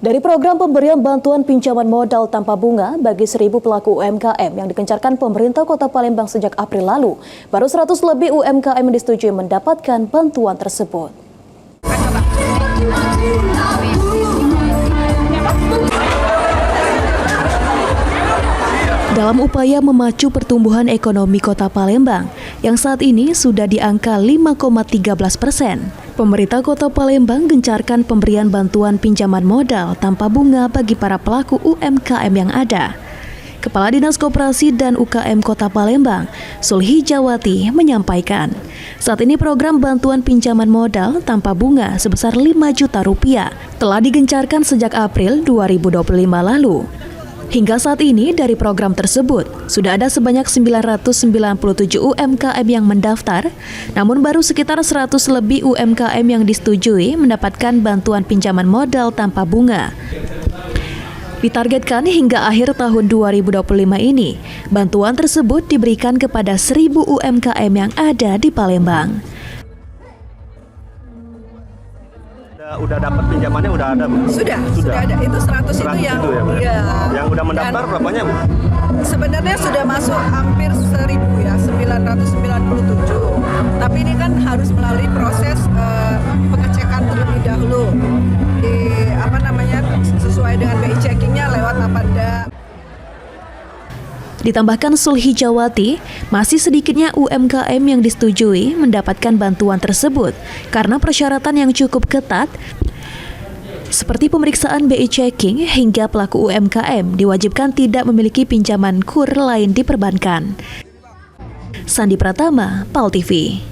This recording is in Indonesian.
Dari program pemberian bantuan pinjaman modal tanpa bunga bagi 1.000 pelaku UMKM yang digencarkan pemerintah Kota Palembang sejak April lalu, baru 100 lebih UMKM yang disetujui mendapatkan bantuan tersebut. Dalam upaya memacu pertumbuhan ekonomi Kota Palembang yang saat ini sudah di angka 5,13%, pemerintah Kota Palembang gencarkan pemberian bantuan pinjaman modal tanpa bunga bagi para pelaku UMKM yang ada. Kepala Dinas Koperasi dan UKM Kota Palembang, Sulhijawati, menyampaikan, saat ini program bantuan pinjaman modal tanpa bunga sebesar 5 juta rupiah telah digencarkan sejak April 2025 lalu. Hingga saat ini dari program tersebut, sudah ada sebanyak 997 UMKM yang mendaftar, namun baru sekitar 100 lebih UMKM yang disetujui mendapatkan bantuan pinjaman modal tanpa bunga. Ditargetkan hingga akhir tahun 2025 ini, bantuan tersebut diberikan kepada 1.000 UMKM yang ada di Palembang. Udah dapat pinjamannya udah ada, Bu? Sudah ada. Itu 100 itu yang itu ya, Bu? Ya. Yang udah mendaftar berapanya, Bu? Sebenarnya sudah masuk hampir 1.000 ya, 997. Tapi ini kan harus melalui proses pengecekan terlebih dahulu sesuai dengan BI checkingnya lewat Apanda. Ditambahkan Sulhijawati, masih sedikitnya UMKM yang disetujui mendapatkan bantuan tersebut karena persyaratan yang cukup ketat seperti pemeriksaan BI checking hingga pelaku UMKM diwajibkan tidak memiliki pinjaman KUR lain di perbankan. Sandi Pratama, PAL TV.